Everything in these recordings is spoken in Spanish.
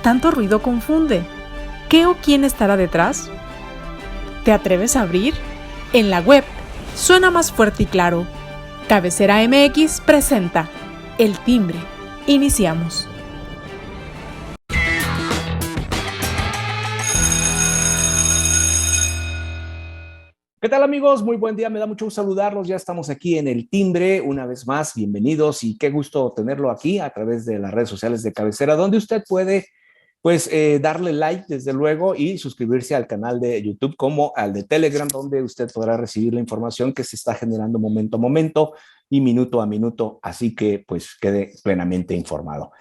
tanto ruido confunde. ¿Qué o quién estará detrás? ¿Te atreves a abrir? En la web suena más fuerte y claro. Cabecera MX presenta El Timbre. Iniciamos. ¿Qué tal, amigos? Muy buen día, me da mucho gusto saludarlos. Ya estamos aquí en El Timbre una vez más. Bienvenidos y qué gusto tenerlo aquí a través de las redes sociales de Cabecera, donde usted puede darle like desde luego y suscribirse al canal de YouTube como al de Telegram, donde usted podrá recibir la información que se está generando momento a momento y minuto a minuto, así que pues quede plenamente informado.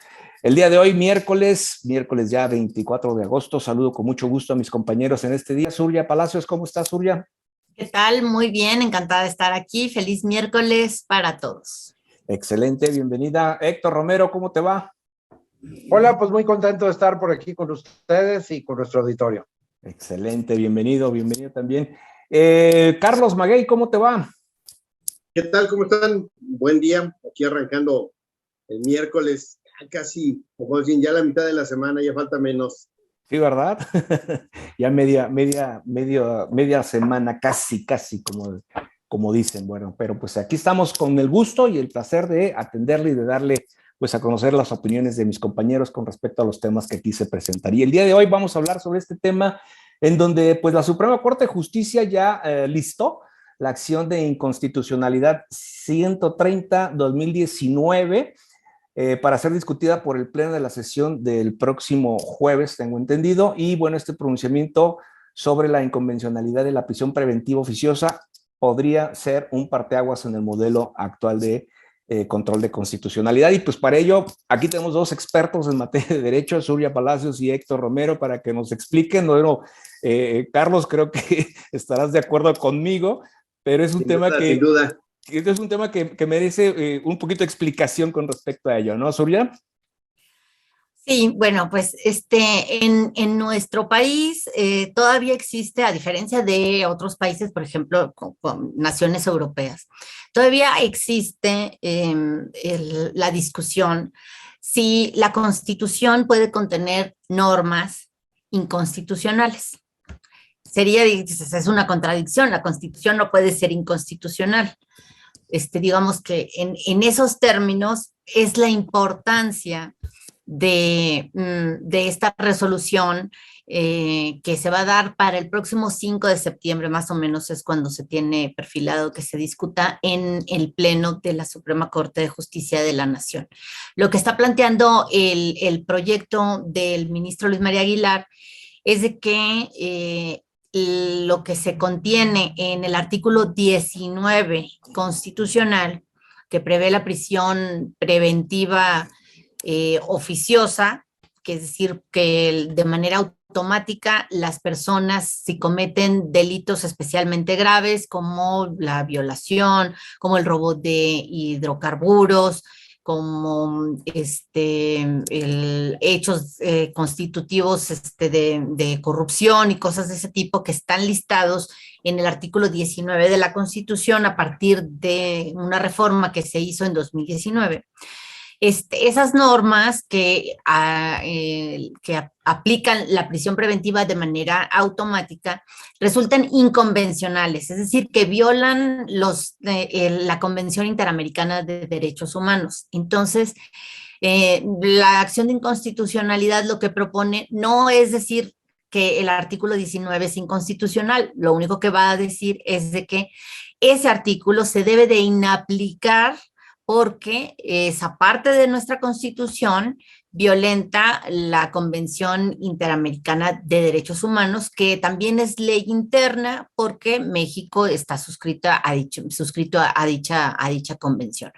El día de hoy, miércoles ya 24 de agosto, saludo con mucho gusto a mis compañeros en este día. Surya Palacios, ¿cómo estás, Surya? ¿Qué tal? Muy bien, encantada de estar aquí. Feliz miércoles para todos. Excelente, bienvenida. Héctor Romero, ¿cómo te va? Hola, pues muy contento de estar por aquí con ustedes y con nuestro auditorio. Excelente, bienvenido también. Carlos Maguey, ¿cómo te va? ¿Qué tal? ¿Cómo están? Buen día, aquí arrancando el miércoles, casi, como decir, ya la mitad de la semana, ya falta menos. Sí, ¿verdad? Ya media semana, casi, como dicen. Bueno, pero pues aquí estamos con el gusto y el placer de atenderle y de darle pues a conocer las opiniones de mis compañeros con respecto a los temas que aquí se presentaría. El día de hoy vamos a hablar sobre este tema en donde pues la Suprema Corte de Justicia ya listó la acción de inconstitucionalidad 130-2019 para ser discutida por el Pleno de la sesión del próximo jueves, tengo entendido, y bueno, este pronunciamiento sobre la inconvencionalidad de la prisión preventiva oficiosa podría ser un parteaguas en el modelo actual de control de constitucionalidad. Y pues para ello, aquí tenemos dos expertos en materia de derecho, Surya Palacios y Héctor Romero, para que nos expliquen. Bueno, Carlos, creo que estarás de acuerdo conmigo, pero es un tema que... Sin duda. Este es un tema que merece un poquito de explicación con respecto a ello, ¿no, Surya? Sí, bueno, pues en nuestro país todavía existe, a diferencia de otros países, por ejemplo, con naciones europeas, todavía existe la discusión si la Constitución puede contener normas inconstitucionales. Es una contradicción, la Constitución no puede ser inconstitucional. Digamos que en esos términos es la importancia de esta resolución que se va a dar para el próximo 5 de septiembre, más o menos es cuando se tiene perfilado que se discuta en el Pleno de la Suprema Corte de Justicia de la Nación. Lo que está planteando el proyecto del ministro Luis María Aguilar es de que lo que se contiene en el artículo 19 constitucional, que prevé la prisión preventiva oficiosa, que es decir, que de manera automática las personas, si cometen delitos especialmente graves como la violación, como el robo de hidrocarburos, como hechos constitutivos de corrupción y cosas de ese tipo que están listados en el artículo 19 de la Constitución a partir de una reforma que se hizo en 2019. Esas normas que aplican la prisión preventiva de manera automática resultan inconvencionales, es decir, que violan la Convención Interamericana de Derechos Humanos. Entonces, la acción de inconstitucionalidad lo que propone no es decir que el artículo 19 es inconstitucional, lo único que va a decir es de que ese artículo se debe de inaplicar porque esa parte de nuestra Constitución violenta la Convención Interamericana de Derechos Humanos, que también es ley interna porque México está suscrito a dicha convención.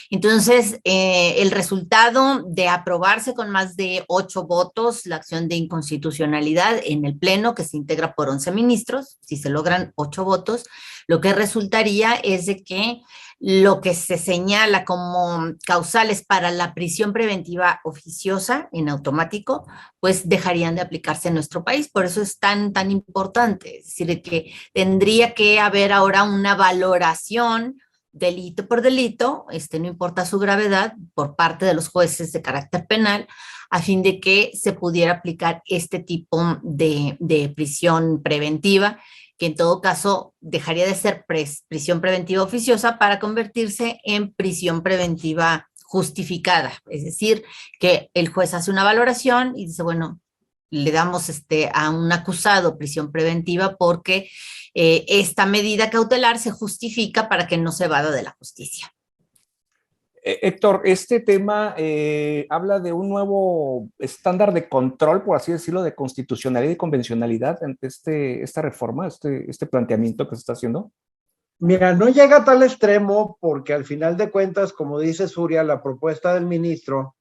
Entonces, el resultado de aprobarse con más de 8 votos la acción de inconstitucionalidad en el Pleno, que se integra por 11 ministros, si se logran 8 votos, lo que resultaría es de que lo que se señala como causales para la prisión preventiva oficiosa en automático, pues dejarían de aplicarse en nuestro país. Por eso es tan importante. Es decir, que tendría que haber ahora una valoración delito por delito, no importa su gravedad, por parte de los jueces de carácter penal, a fin de que se pudiera aplicar este tipo de prisión preventiva, que en todo caso dejaría de ser prisión preventiva oficiosa para convertirse en prisión preventiva justificada. Es decir, que el juez hace una valoración y dice, bueno, le damos a un acusado prisión preventiva porque esta medida cautelar se justifica para que no se evada de la justicia. Héctor, este tema habla de un nuevo estándar de control, por así decirlo, de constitucionalidad y convencionalidad ante esta reforma, este planteamiento que se está haciendo. Mira, no llega a tal extremo porque al final de cuentas, como dice Surya, la propuesta del ministro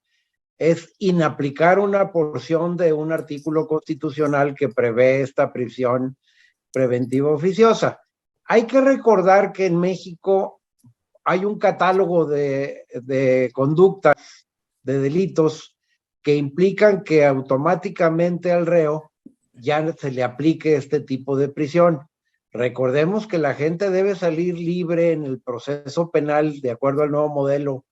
es inaplicar una porción de un artículo constitucional que prevé esta prisión preventiva oficiosa. Hay que recordar que en México hay un catálogo de conductas, de delitos, que implican que automáticamente al reo ya se le aplique este tipo de prisión. Recordemos que la gente debe salir libre en el proceso penal, de acuerdo al nuevo modelo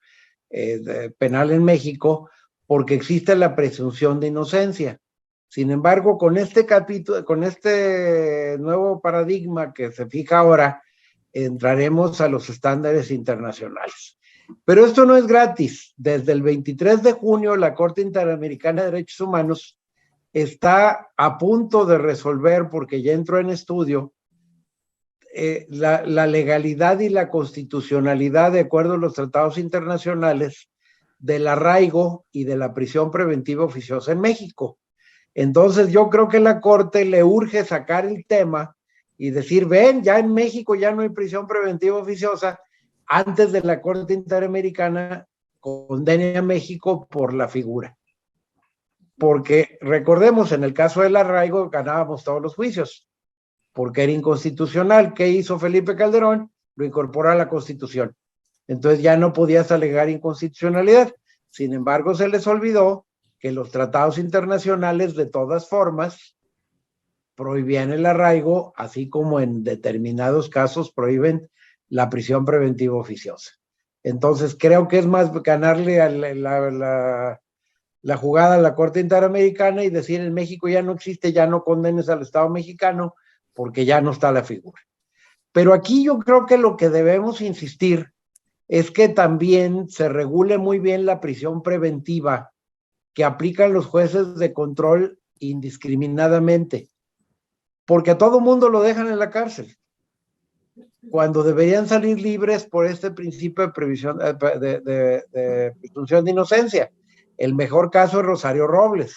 penal en México, porque existe la presunción de inocencia. Sin embargo, con este capítulo, con este nuevo paradigma que se fija ahora, entraremos a los estándares internacionales. Pero esto no es gratis. Desde el 23 de junio, la Corte Interamericana de Derechos Humanos está a punto de resolver, porque ya entró en estudio, la legalidad y la constitucionalidad, de acuerdo a los tratados internacionales, del arraigo y de la prisión preventiva oficiosa en México. Entonces yo creo que la Corte le urge sacar el tema y decir, ven, ya en México ya no hay prisión preventiva oficiosa, antes de la Corte Interamericana condene a México por la figura. Porque recordemos, en el caso del arraigo ganábamos todos los juicios, porque era inconstitucional. ¿Qué hizo Felipe Calderón? Lo incorporó a la Constitución. Entonces ya no podías alegar inconstitucionalidad. Sin embargo, se les olvidó que los tratados internacionales de todas formas prohibían el arraigo, así como en determinados casos prohíben la prisión preventiva oficiosa. Entonces creo que es más ganarle a la jugada a la Corte Interamericana y decir, en México ya no existe, ya no condenes al Estado mexicano porque ya no está la figura. Pero aquí yo creo que lo que debemos insistir es que también se regule muy bien la prisión preventiva que aplican los jueces de control indiscriminadamente, porque a todo mundo lo dejan en la cárcel, cuando deberían salir libres por este principio de presunción de inocencia. El mejor caso es Rosario Robles,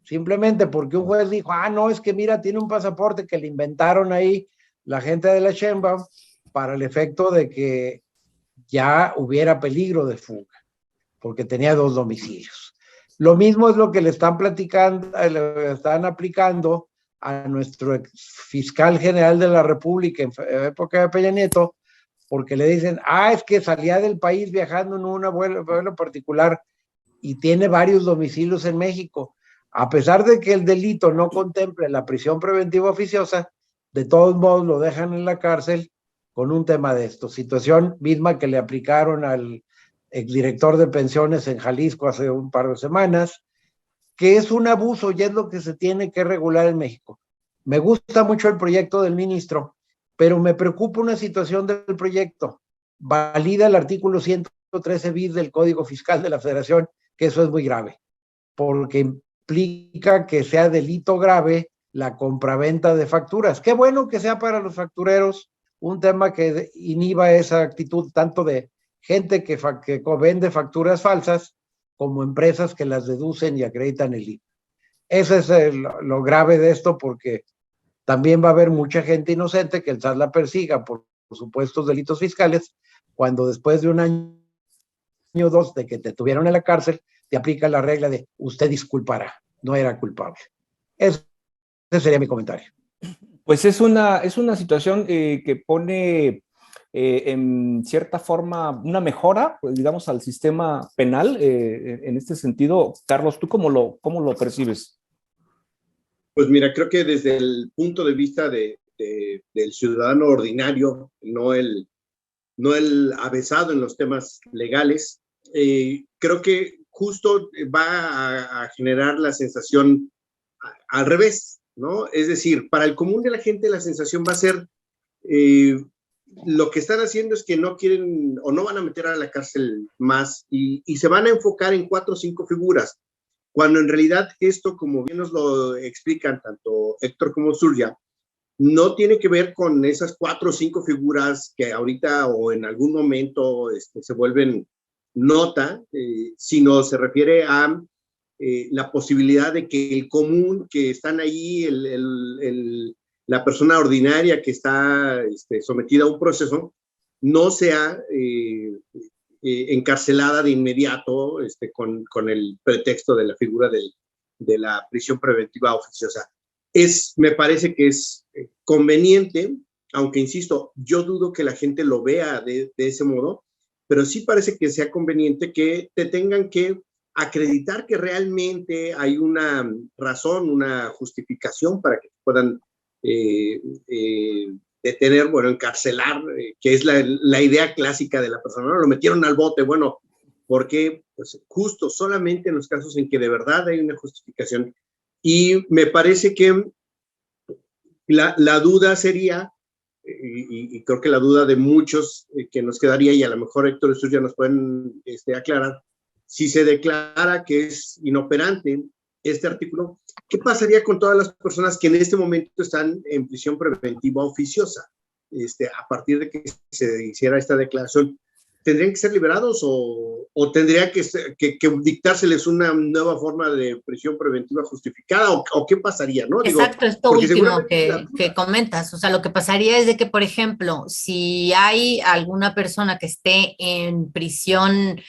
simplemente porque un juez dijo, no, es que mira, tiene un pasaporte que le inventaron ahí la gente de la Sheinbaum para el efecto de que ya hubiera peligro de fuga, porque tenía 2 domicilios. Lo mismo es lo que le están aplicando a nuestro fiscal general de la República en época de Peña Nieto, porque le dicen, es que salía del país viajando en un vuelo particular y tiene varios domicilios en México. A pesar de que el delito no contemple la prisión preventiva oficiosa, de todos modos lo dejan en la cárcel con un tema de esto. Situación misma que le aplicaron al exdirector de pensiones en Jalisco hace un par de semanas, que es un abuso y es lo que se tiene que regular en México. Me gusta mucho el proyecto del ministro, pero me preocupa una situación del proyecto. Valida el artículo 113 bis del Código Fiscal de la Federación, que eso es muy grave, porque implica que sea delito grave la compraventa de facturas. Qué bueno que sea para los factureros un tema que inhiba esa actitud tanto de gente que vende facturas falsas como empresas que las deducen y acreditan el IVA. Eso es lo grave de esto, porque también va a haber mucha gente inocente que el SAT la persiga por supuestos delitos fiscales, cuando después de un año o 2 de que te tuvieron en la cárcel, te aplica la regla de usted disculpará, no era culpable. Ese sería mi comentario. Pues es una situación que pone en cierta forma una mejora, pues, digamos, al sistema penal en este sentido. Carlos, ¿tú cómo lo percibes? Pues mira, creo que desde el punto de vista del ciudadano ordinario, no el avesado en los temas legales, creo que justo va a generar la sensación al revés, ¿no? Es decir, para el común de la gente la sensación va a ser, lo que están haciendo es que no quieren o no van a meter a la cárcel más y se van a enfocar en 4 o 5 figuras, cuando en realidad esto, como bien nos lo explican tanto Héctor como Surya, no tiene que ver con esas 4 o 5 figuras que ahorita o en algún momento se vuelven nota, sino se refiere a la posibilidad de que el común, que están ahí, la persona ordinaria que está sometida a un proceso, no sea encarcelada de inmediato con el pretexto de la figura de la prisión preventiva oficiosa. Me parece que es conveniente, aunque insisto, yo dudo que la gente lo vea de ese modo, pero sí parece que sea conveniente que te tengan que acreditar que realmente hay una razón, una justificación para que puedan detener, bueno, encarcelar, que es la idea clásica de la persona, ¿no? Lo metieron al bote, bueno, porque pues, justo solamente en los casos en que de verdad hay una justificación. Y me parece que la duda sería, y creo que la duda de muchos que nos quedaría, y a lo mejor Héctor y Jesús ya nos pueden aclarar, si se declara que es inoperante este artículo, ¿qué pasaría con todas las personas que en este momento están en prisión preventiva oficiosa? A partir de que se hiciera esta declaración, ¿tendrían que ser liberados o tendría que dictárseles una nueva forma de prisión preventiva justificada? ¿O qué pasaría, no? Exacto, esto último que comentas. O sea, lo que pasaría es de que, por ejemplo, si hay alguna persona que esté en prisión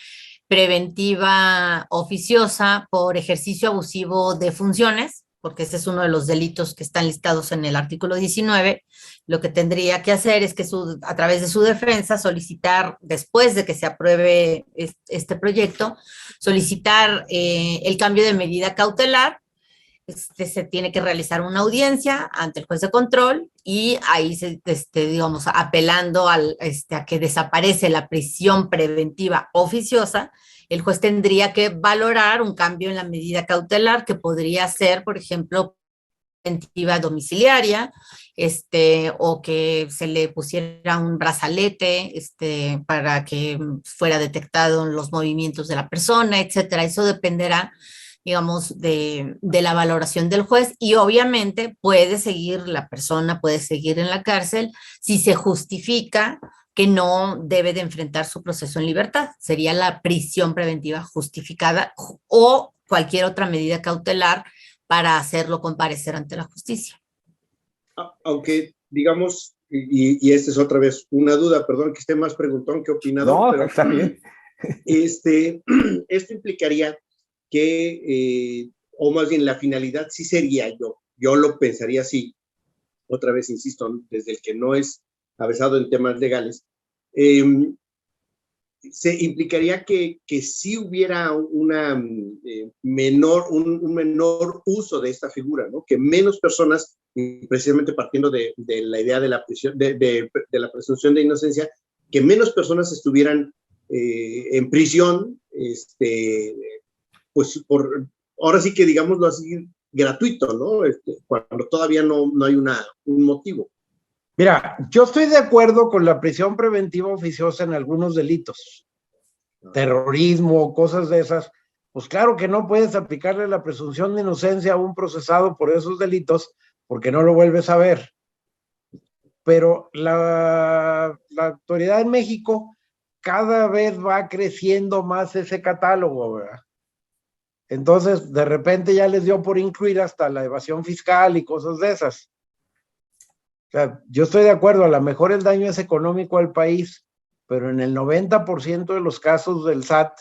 preventiva oficiosa por ejercicio abusivo de funciones, porque ese es uno de los delitos que están listados en el artículo 19, lo que tendría que hacer es que a través de su defensa solicitar, después de que se apruebe este proyecto, solicitar el cambio de medida cautelar. Se tiene que realizar una audiencia ante el juez de control y ahí, digamos, apelando a que desaparece la prisión preventiva oficiosa, el juez tendría que valorar un cambio en la medida cautelar que podría ser, por ejemplo, preventiva domiciliaria, o que se le pusiera un brazalete para que fuera detectado los movimientos de la persona, etcétera. Eso dependerá, digamos, de la valoración del juez y obviamente la persona puede seguir en la cárcel si se justifica que no debe de enfrentar su proceso en libertad. Sería la prisión preventiva justificada o cualquier otra medida cautelar para hacerlo comparecer ante la justicia. Aunque, digamos, y esta es otra vez una duda, perdón que esté más preguntón que opinador. No, pero está bien. Esto implicaría que, o más bien la finalidad sí sería, yo lo pensaría así, otra vez insisto, desde el que no es avesado en temas legales, se implicaría que sí hubiera un menor uso de esta figura, ¿no? Que menos personas, precisamente partiendo de la idea de la prisión, de la presunción de inocencia, que menos personas estuvieran en prisión, pues ahora sí que digámoslo así, gratuito, ¿no? Cuando todavía no hay un motivo. Mira, yo estoy de acuerdo con la prisión preventiva oficiosa en algunos delitos, terrorismo, cosas de esas. Pues claro que no puedes aplicarle la presunción de inocencia a un procesado por esos delitos porque no lo vuelves a ver. Pero la autoridad en México cada vez va creciendo más ese catálogo, ¿verdad? Entonces, de repente ya les dio por incluir hasta la evasión fiscal y cosas de esas. O sea, yo estoy de acuerdo, a lo mejor el daño es económico al país, pero en el 90% de los casos del SAT,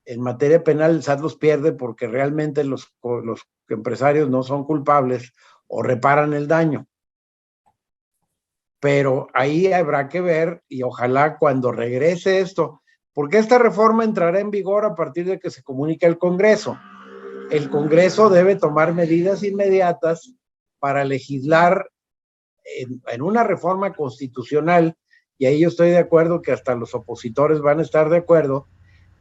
en materia penal, el SAT los pierde porque realmente los empresarios no son culpables o reparan el daño. Pero ahí habrá que ver, y ojalá cuando regrese esto, porque esta reforma entrará en vigor a partir de que se comunique al Congreso. El Congreso debe tomar medidas inmediatas para legislar en una reforma constitucional, y ahí yo estoy de acuerdo que hasta los opositores van a estar de acuerdo,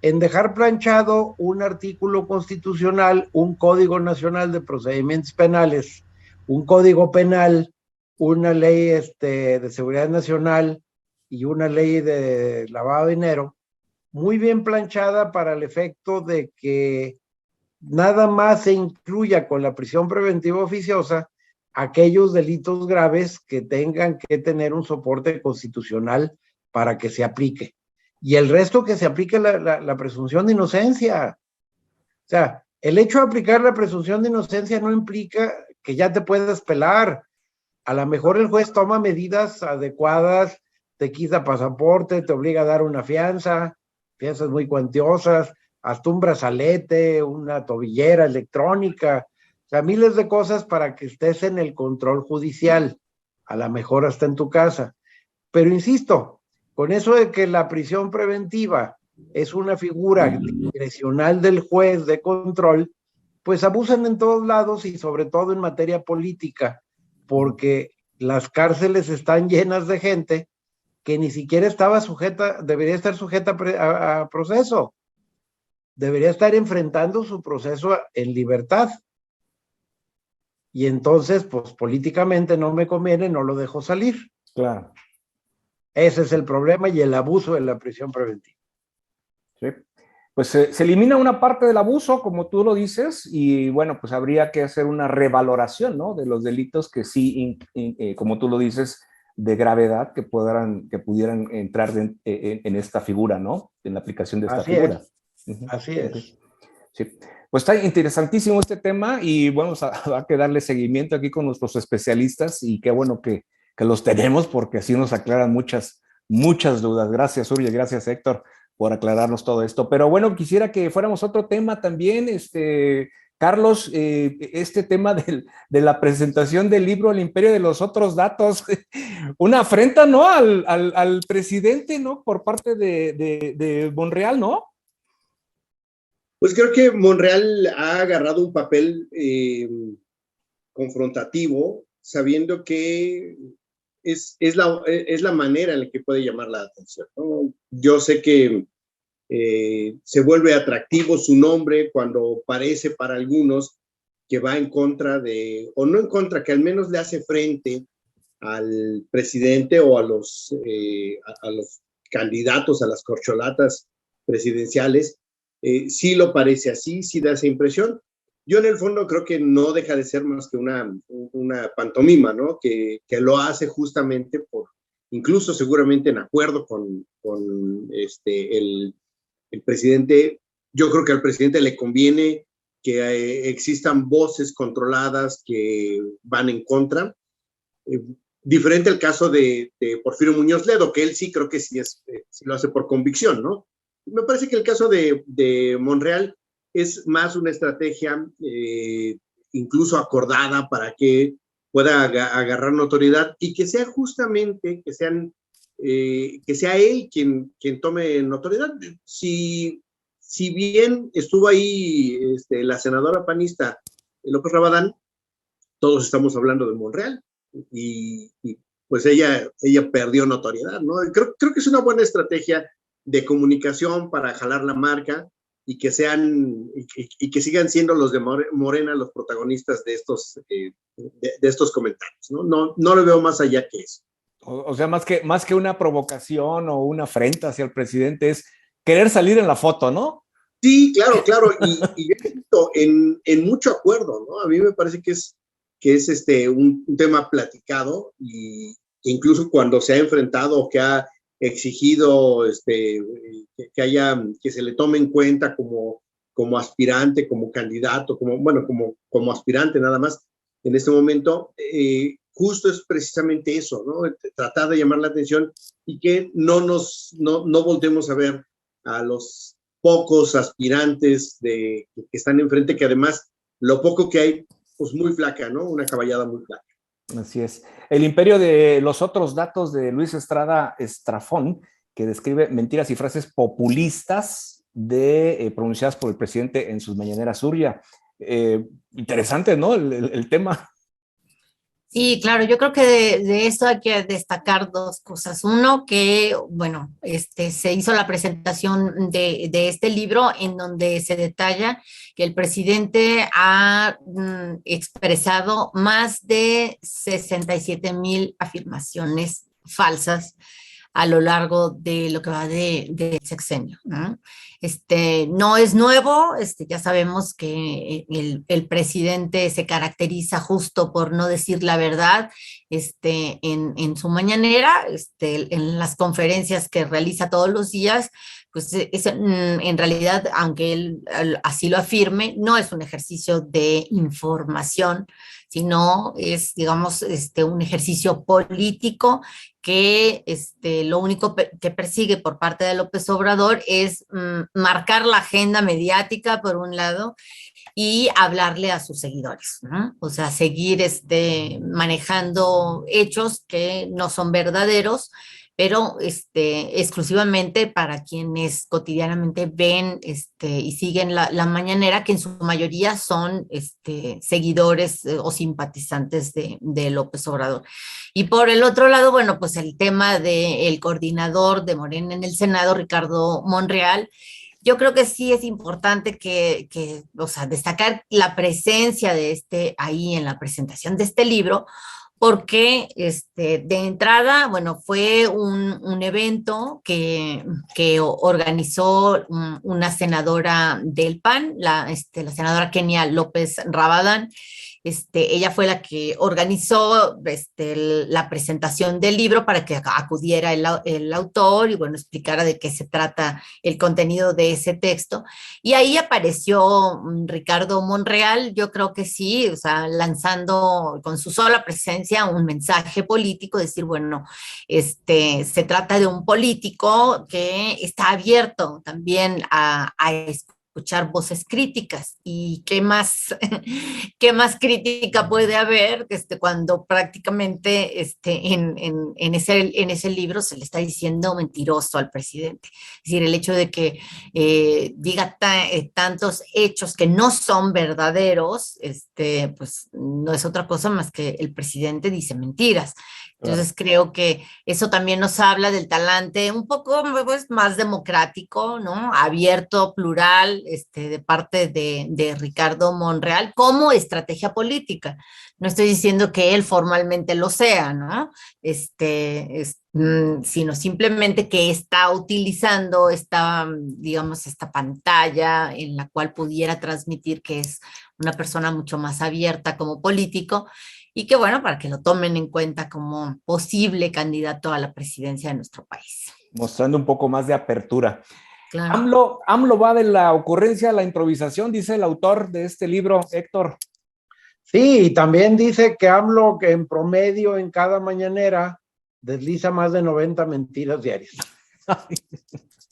en dejar planchado un artículo constitucional, un Código Nacional de Procedimientos Penales, un Código Penal, una ley de seguridad nacional y una ley de lavado de dinero, muy bien planchada para el efecto de que nada más se incluya con la prisión preventiva oficiosa aquellos delitos graves que tengan que tener un soporte constitucional para que se aplique. Y el resto que se aplique la presunción de inocencia. O sea, el hecho de aplicar la presunción de inocencia no implica que ya te puedas pelar. A lo mejor el juez toma medidas adecuadas, te quita pasaporte, te obliga a dar una fianzas muy cuantiosas, hasta un brazalete, una tobillera electrónica, o sea, miles de cosas para que estés en el control judicial, a lo mejor hasta en tu casa. Pero insisto, con eso de que la prisión preventiva es una figura discrecional del juez de control, pues abusan en todos lados y sobre todo en materia política, porque las cárceles están llenas de gente que ni siquiera estaba sujeta, debería estar sujeta a proceso, debería estar enfrentando su proceso en libertad. Y entonces, pues políticamente no me conviene, no lo dejo salir. Claro. Ese es el problema y el abuso de la prisión preventiva. Sí. Pues se elimina una parte del abuso, como tú lo dices, y bueno, pues habría que hacer una revaloración, ¿no? De los delitos que sí, como tú lo dices, de gravedad que pudieran entrar en esta figura, ¿no? En la aplicación de esta figura. Así es. Okay. Sí. Pues está interesantísimo este tema y bueno, va a darle seguimiento aquí con nuestros especialistas y qué bueno que los tenemos porque así nos aclaran muchas dudas. Gracias, Uriel, gracias, Héctor, por aclararnos todo esto. Pero bueno, quisiera que fuéramos a otro tema también, Carlos, este tema de la presentación del libro El Imperio de los Otros Datos, una afrenta, ¿no? Al presidente, ¿no? Por parte de Monreal, ¿no? Pues creo que Monreal ha agarrado un papel confrontativo, sabiendo que es la manera en la que puede llamar la atención, ¿no? Yo sé que se vuelve atractivo su nombre cuando parece para algunos que va en contra de, o no en contra, que al menos le hace frente al presidente o a los candidatos, a las corcholatas presidenciales. Sí lo parece así, sí da esa impresión. Yo en el fondo creo que no deja de ser más que una pantomima, ¿no? Que lo hace justamente por, incluso seguramente en acuerdo con el presidente. Yo creo que al presidente le conviene que existan voces controladas que van en contra. Diferente al caso de Porfirio Muñoz Ledo, que él sí creo que sí lo hace por convicción, ¿no? Me parece que el caso de Monreal es más una estrategia incluso acordada para que pueda agarrar notoriedad y que sea justamente, que sea él quien tome notoriedad. Si bien estuvo ahí la senadora panista López Rabadán, todos estamos hablando de Monreal y pues ella perdió notoriedad, ¿no? Creo que es una buena estrategia de comunicación para jalar la marca y que sigan siendo los de Morena los protagonistas de estos comentarios, ¿no? No lo veo más allá que eso. O sea, más que una provocación o una afrenta hacia el presidente es querer salir en la foto, ¿no? Sí, claro, y en mucho acuerdo, ¿no? A mí me parece que es un tema platicado y incluso cuando se ha enfrentado o que ha exigido que se le tome en cuenta como aspirante, como candidato, como aspirante nada más en este momento, justo es precisamente eso, ¿no? Tratar de llamar la atención y que no voltemos a ver a los pocos aspirantes que están enfrente, que además lo poco que hay, pues muy flaca, ¿no? Una caballada muy flaca. Así es. El imperio de los otros datos de Luis Estrada Estrafón, que describe mentiras y frases populistas pronunciadas por el presidente en sus mañaneras. Surya. Interesante, ¿no? El tema. Sí, claro, yo creo que de esto hay que destacar dos cosas. Uno, que, bueno, se hizo la presentación de este libro en donde se detalla que el presidente ha expresado más de 67,000 afirmaciones falsas a lo largo de lo que va del sexenio, ¿no? No es nuevo, ya sabemos que el presidente se caracteriza justo por no decir la verdad, en su mañanera, en las conferencias que realiza todos los días, pues en realidad, aunque él así lo afirme, no es un ejercicio de información, sino es, digamos, un ejercicio político que lo único que persigue por parte de López Obrador es marcar la agenda mediática, por un lado, y hablarle a sus seguidores, ¿no? O sea, seguir manejando hechos que no son verdaderos, pero exclusivamente para quienes cotidianamente ven y siguen la mañanera, que en su mayoría son seguidores o simpatizantes de López Obrador. Y por el otro lado, bueno, pues el tema del coordinador de Morena en el Senado, Ricardo Monreal, yo creo que sí es importante o sea, destacar la presencia de ahí en la presentación de este libro, porque de entrada, bueno, fue un evento que organizó una senadora del PAN, la senadora Kenia López Rabadán. Ella fue la que organizó la presentación del libro para que acudiera el autor y, bueno, explicara de qué se trata el contenido de ese texto. Y ahí apareció Ricardo Monreal, yo creo que sí, o sea, lanzando con su sola presencia un mensaje político, decir, bueno, se trata de un político que está abierto también a escuchar voces críticas. ¿Y qué más, qué más crítica puede haber cuando prácticamente en ese libro se le está diciendo mentiroso al presidente? Es decir, el hecho de que diga tantos hechos que no son verdaderos, pues no es otra cosa más que el presidente dice mentiras. Entonces creo que eso también nos habla del talante un poco, pues, más democrático, ¿no? Abierto, plural, de parte de Ricardo Monreal como estrategia política. No estoy diciendo que él formalmente lo sea, ¿no? Sino simplemente que está utilizando digamos, esta pantalla en la cual pudiera transmitir que es una persona mucho más abierta como político, y que, bueno, para que lo tomen en cuenta como posible candidato a la presidencia de nuestro país. Mostrando un poco más de apertura. Claro. AMLO va de la ocurrencia a la improvisación, dice el autor de este libro, Héctor. Sí, y también dice que AMLO, que en promedio en cada mañanera desliza más de 90 mentiras diarias.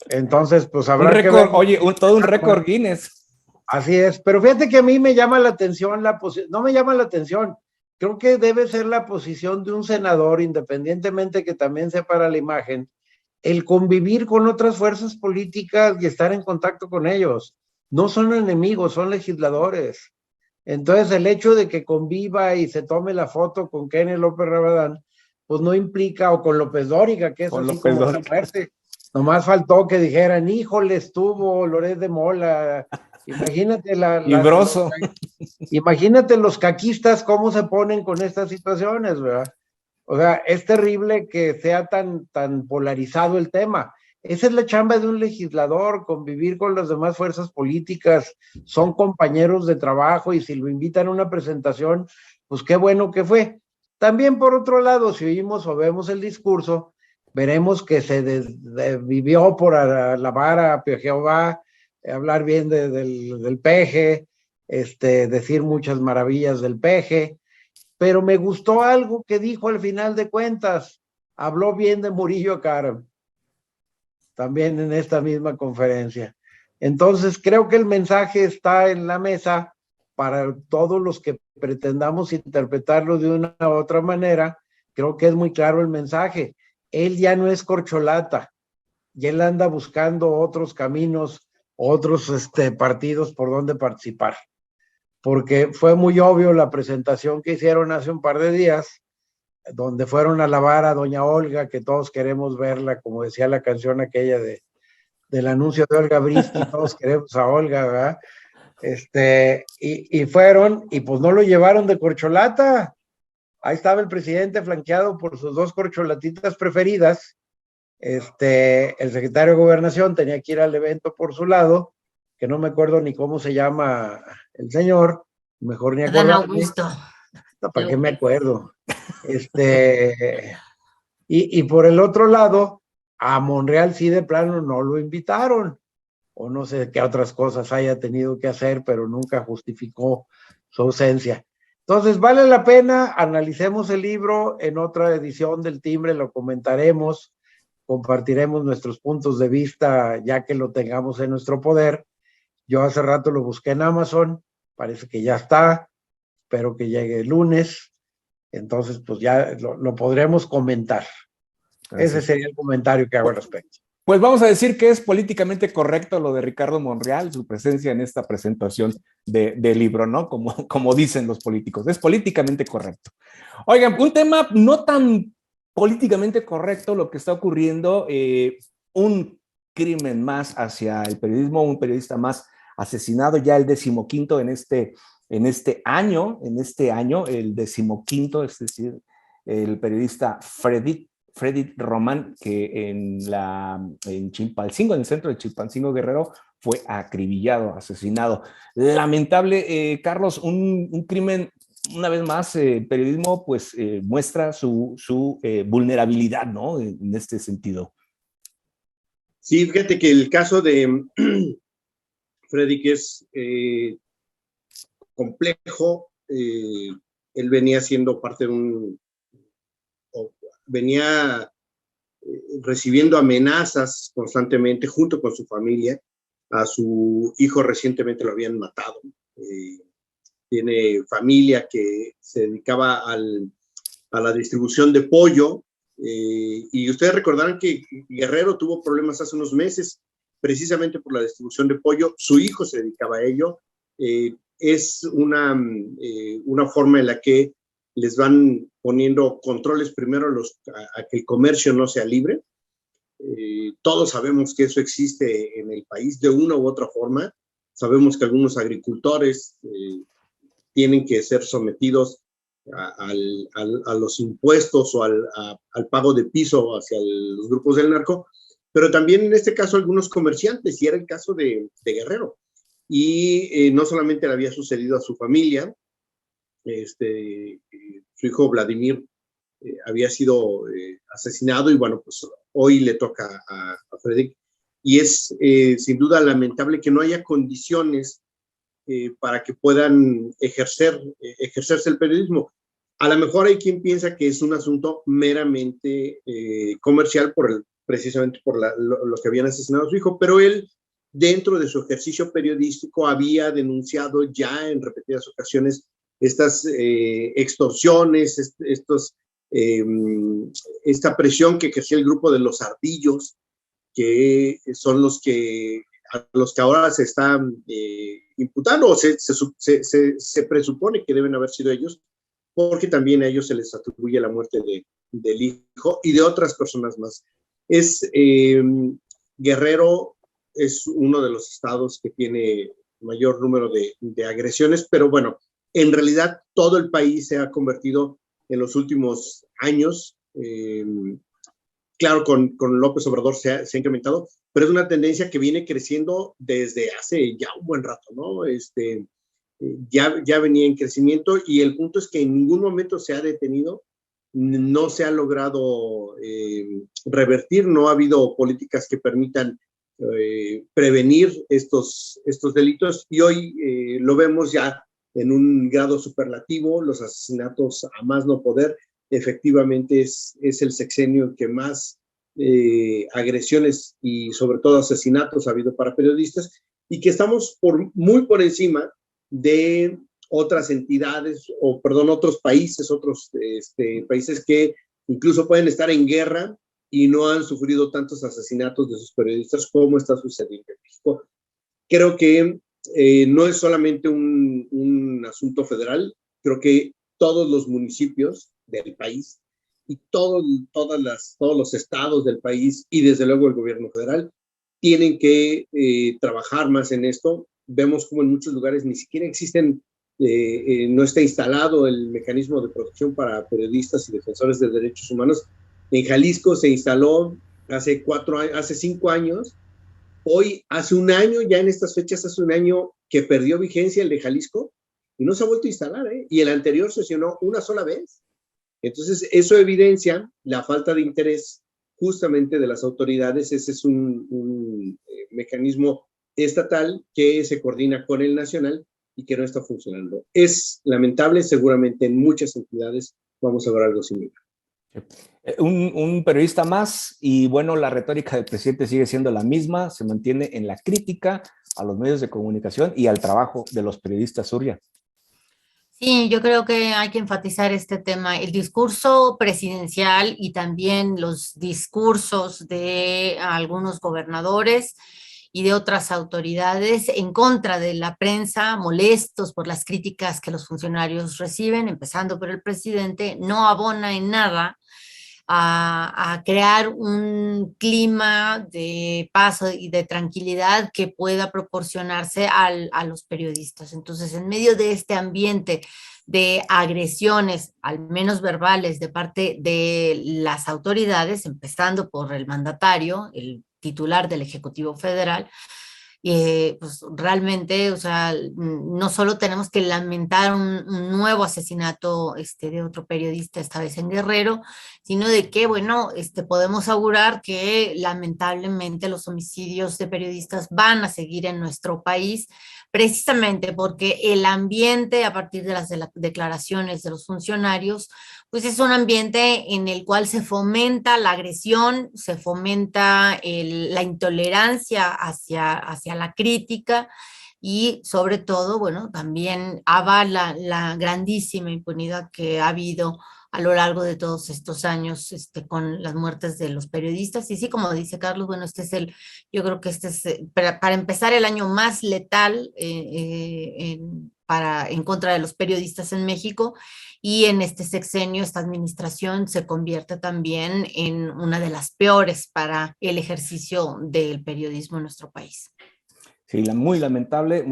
Entonces, pues habrá récord, que ver. Oye, todo un récord Guinness. Así es, pero fíjate que a mí me llama la atención no me llama la atención. Creo que debe ser la posición de un senador, independientemente que también separa la imagen, el convivir con otras fuerzas políticas y estar en contacto con ellos. No son enemigos, son legisladores. Entonces, el hecho de que conviva y se tome la foto con Kenia López Rabadán, pues no implica, o con López Dóriga, que es con así como la muerte. Nomás faltó que dijeran, híjole, estuvo Loret de Mola. Imagínate imagínate los caquistas cómo se ponen con estas situaciones, ¿verdad? O sea, es terrible que sea tan polarizado el tema. Esa es la chamba de un legislador, convivir con las demás fuerzas políticas, son compañeros de trabajo, y si lo invitan a una presentación, pues qué bueno que fue. También, por otro lado, si oímos o vemos el discurso, veremos que se vivió por alabar a Jehová, hablar bien del peje, decir muchas maravillas del peje, pero me gustó algo que dijo al final de cuentas, habló bien de Murillo Karam, también en esta misma conferencia. Entonces creo que el mensaje está en la mesa para todos los que pretendamos interpretarlo de una u otra manera. Creo que es muy claro el mensaje. Él ya no es corcholata, y él anda buscando otros caminos, otros partidos por donde participar. porque fue muy obvio la presentación que hicieron hace un par de días, donde fueron a alabar a doña Olga, que todos queremos verla, como decía la canción aquella del anuncio de Olga Briski, todos queremos a Olga, ¿verdad? Y fueron, y pues no lo llevaron de corcholata. Ahí estaba el presidente flanqueado por sus 2 corcholatitas preferidas. El secretario de Gobernación tenía que ir al evento por su lado, que no me acuerdo ni cómo se llama el señor, mejor ni Adán acordarme. Augusto. No, ¿para qué me acuerdo? Y por el otro lado, a Monreal sí de plano no lo invitaron, o no sé qué otras cosas haya tenido que hacer, pero nunca justificó su ausencia. Entonces, vale la pena, analicemos el libro en otra edición del Timbre, lo comentaremos, compartiremos nuestros puntos de vista ya que lo tengamos en nuestro poder. Yo hace rato lo busqué en Amazon, parece que ya está, espero que llegue el lunes, entonces pues ya lo podremos comentar. Ese sería el comentario que hago al respecto. Pues vamos a decir que es políticamente correcto lo de Ricardo Monreal, su presencia en esta presentación del libro, ¿no? Como dicen los políticos, es políticamente correcto. Oigan, un tema no tan políticamente correcto lo que está ocurriendo, un crimen más hacia el periodismo, un periodista más asesinado, ya el 15º en este año, el 15º, es decir, el periodista Freddy Román, que en Chilpancingo, en el centro de Chilpancingo, Guerrero, fue acribillado, asesinado. Lamentable, Carlos, un crimen, una vez más, el periodismo pues muestra su vulnerabilidad, ¿no? En este sentido. Sí, fíjate que el caso de Freddy, que es complejo, él venía siendo parte de venía recibiendo amenazas constantemente junto con su familia. A su hijo recientemente lo habían matado. Tiene familia que se dedicaba a la distribución de pollo, y ustedes recordarán que Guerrero tuvo problemas hace unos meses precisamente por la distribución de pollo. Su hijo se dedicaba a ello. Es una forma en la que les van poniendo controles primero a que el comercio no sea libre. Todos sabemos que eso existe en el país de una u otra forma. Sabemos que algunos agricultores tienen que ser sometidos a los impuestos o al pago de piso hacia los grupos del narco, pero también en este caso algunos comerciantes, y era el caso de Guerrero. Y no solamente le había sucedido a su familia, su hijo Vladimir había sido asesinado, y bueno, pues hoy le toca a Freddy, y es sin duda lamentable que no haya condiciones para que puedan ejercerse el periodismo. A lo mejor hay quien piensa que es un asunto meramente comercial precisamente por lo que habían asesinado a su hijo, pero él, dentro de su ejercicio periodístico, había denunciado ya en repetidas ocasiones estas extorsiones, esta presión que ejercía el grupo de los Ardillos, que son a los que ahora se están imputando, o se presupone que deben haber sido ellos, porque también a ellos se les atribuye la muerte del hijo y de otras personas más. Guerrero es uno de los estados que tiene mayor número de agresiones, pero bueno, en realidad todo el país se ha convertido en los últimos años, claro, con López Obrador se ha incrementado, pero es una tendencia que viene creciendo desde hace ya un buen rato, ¿no? Ya venía en crecimiento, y el punto es que en ningún momento se ha detenido, no se ha logrado revertir, no ha habido políticas que permitan prevenir estos delitos, y hoy lo vemos ya en un grado superlativo, los asesinatos a más no poder. Efectivamente es el sexenio que más agresiones y sobre todo asesinatos ha habido para periodistas, y que estamos muy por encima de otras entidades, otros países, países que incluso pueden estar en guerra y no han sufrido tantos asesinatos de sus periodistas como está sucediendo en México. Creo que no es solamente un asunto federal, creo que todos los municipios del país y todos los estados del país y desde luego el gobierno federal tienen que trabajar más en esto. Vemos como en muchos lugares ni siquiera existen, no está instalado el mecanismo de protección para periodistas y defensores de derechos humanos. En Jalisco se instaló hace 5 años. Hoy, hace un año, ya en estas fechas, hace un año que perdió vigencia el de Jalisco y no se ha vuelto a instalar, ¿eh? Y el anterior sesionó una sola vez. Entonces, eso evidencia la falta de interés justamente de las autoridades. Ese es un mecanismo estatal que se coordina con el nacional y que no está funcionando. Es lamentable, seguramente en muchas entidades vamos a ver algo similar. Un periodista más y bueno, la retórica del presidente sigue siendo la misma, se mantiene en la crítica a los medios de comunicación y al trabajo de los periodistas, Surya. Sí, yo creo que hay que enfatizar este tema, el discurso presidencial y también los discursos de algunos gobernadores y de otras autoridades en contra de la prensa, molestos por las críticas que los funcionarios reciben, empezando por el presidente, no abona en nada a crear un clima de paz y de tranquilidad que pueda proporcionarse a los periodistas. Entonces, en medio de este ambiente de agresiones, al menos verbales, de parte de las autoridades, empezando por el mandatario, el titular del Ejecutivo Federal, pues realmente, o sea, no solo tenemos que lamentar un nuevo asesinato de otro periodista, esta vez en Guerrero, sino de que, bueno, podemos augurar que lamentablemente los homicidios de periodistas van a seguir en nuestro país, precisamente porque el ambiente, a partir de las declaraciones de los funcionarios, pues es un ambiente en el cual se fomenta la agresión, se fomenta la intolerancia hacia la crítica y sobre todo, bueno, también avala la grandísima impunidad que ha habido a lo largo de todos estos años con las muertes de los periodistas. Y sí, como dice Carlos, bueno, yo creo que este es, para empezar, el año más letal en contra de los periodistas en México, y en este sexenio, esta administración se convierte también en una de las peores para el ejercicio del periodismo en nuestro país. Sí, muy lamentable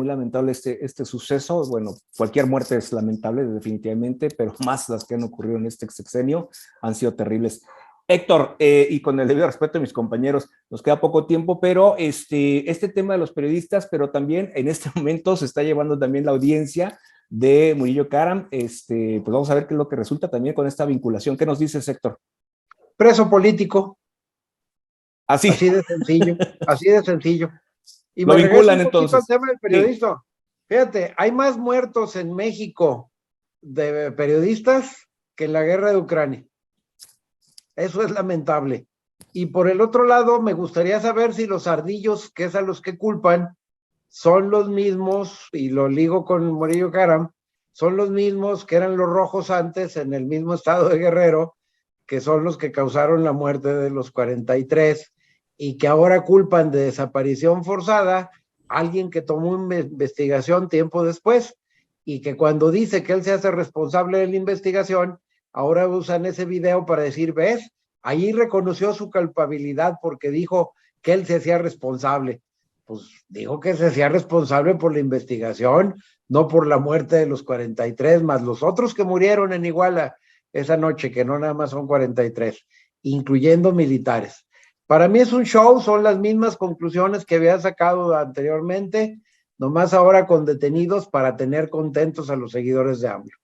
este suceso. Bueno, cualquier muerte es lamentable definitivamente, pero más las que han ocurrido en este sexenio han sido terribles. Héctor, y con el debido respeto a mis compañeros, nos queda poco tiempo, pero este tema de los periodistas, pero también en este momento se está llevando también la audiencia de Murillo Karam. Pues vamos a ver qué es lo que resulta también con esta vinculación. ¿Qué nos dices, Héctor? Preso político. Así. Así de sencillo, así de sencillo. Y lo me vinculan regreso un poquito entonces. al tema del periodista. Sí. Fíjate, hay más muertos en México de periodistas que en la guerra de Ucrania. Eso es lamentable. Y por el otro lado, me gustaría saber si los ardillos, que es a los que culpan, son los mismos, y lo ligo con Murillo Karam, son los mismos que eran los rojos antes en el mismo estado de Guerrero, que son los que causaron la muerte de los 43 y que ahora culpan de desaparición forzada a alguien que tomó una investigación tiempo después y que cuando dice que él se hace responsable de la investigación, ahora usan ese video para decir, ¿ves? Allí reconoció su culpabilidad porque dijo que él se hacía responsable. Pues dijo que se hacía responsable por la investigación, no por la muerte de los 43, más los otros que murieron en Iguala esa noche, que no nada más son 43, incluyendo militares. Para mí es un show, son las mismas conclusiones que había sacado anteriormente, nomás ahora con detenidos para tener contentos a los seguidores de AMLO.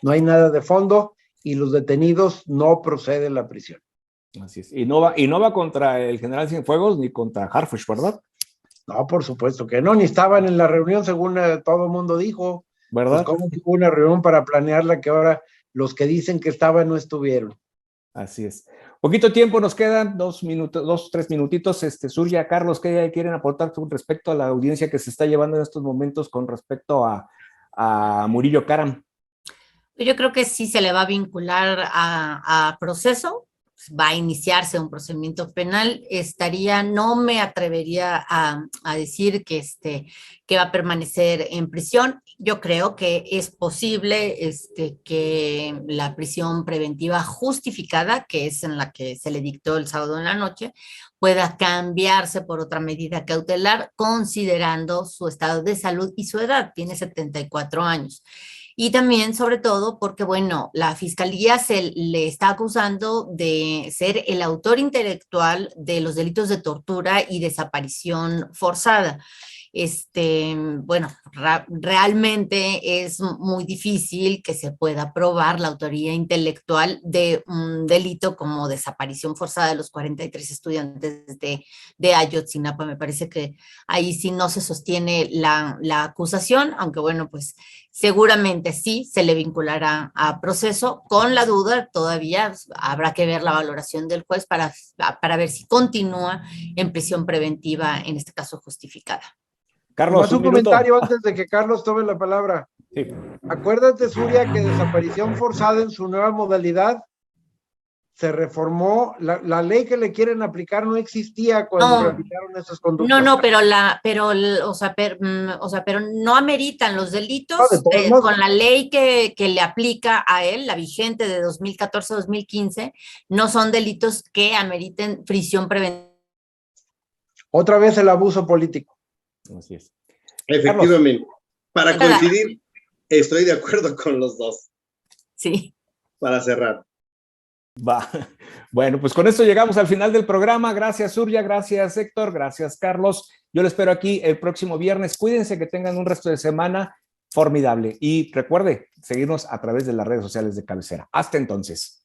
No hay nada de fondo y los detenidos no procede la prisión. Así es. Y no va contra el general Cienfuegos ni contra Harfuch, ¿verdad? No, por supuesto que no, ni estaban en la reunión según todo el mundo dijo. ¿Verdad? Pues cómo hubo una reunión para planearla que ahora los que dicen que estaban no estuvieron. Así es. Poquito tiempo nos quedan, 3 minutitos. Surya, Carlos, ¿qué quieren aportar con respecto a la audiencia que se está llevando en estos momentos con respecto a Murillo Karam? Yo creo que sí se le va a vincular a proceso va a iniciarse un procedimiento penal, no me atrevería a decir que va a permanecer en prisión. Yo creo que es posible que la prisión preventiva justificada, que es en la que se le dictó el sábado en la noche, pueda cambiarse por otra medida cautelar, considerando su estado de salud y su edad. Tiene 74 años. Y también, sobre todo, porque, bueno, la fiscalía se le está acusando de ser el autor intelectual de los delitos de tortura y desaparición forzada. Bueno, realmente es muy difícil que se pueda probar la autoría intelectual de un delito como desaparición forzada de los 43 estudiantes de Ayotzinapa. Me parece que ahí sí no se sostiene la acusación, aunque bueno, pues seguramente sí se le vinculará a proceso. Con la duda, todavía habrá que ver la valoración del juez para ver si continúa en prisión preventiva, en este caso justificada. Carlos, más un comentario antes de que Carlos tome la palabra. Sí. Acuérdate, Surya, que desaparición forzada en su nueva modalidad se reformó, la ley que le quieren aplicar no existía cuando realizaron esas conductas. No, pero no ameritan los delitos con la ley que le aplica a él, la vigente de 2014-2015, no son delitos que ameriten prisión preventiva. Otra vez el abuso político. Así es. Efectivamente. Para coincidir, estoy de acuerdo con los dos. Sí. Para cerrar. Va. Bueno, pues con esto llegamos al final del programa. Gracias, Surya, gracias, Héctor, gracias, Carlos. Yo lo espero aquí el próximo viernes. Cuídense, que tengan un resto de semana formidable. Y recuerde seguirnos a través de las redes sociales de Cabecera. Hasta entonces.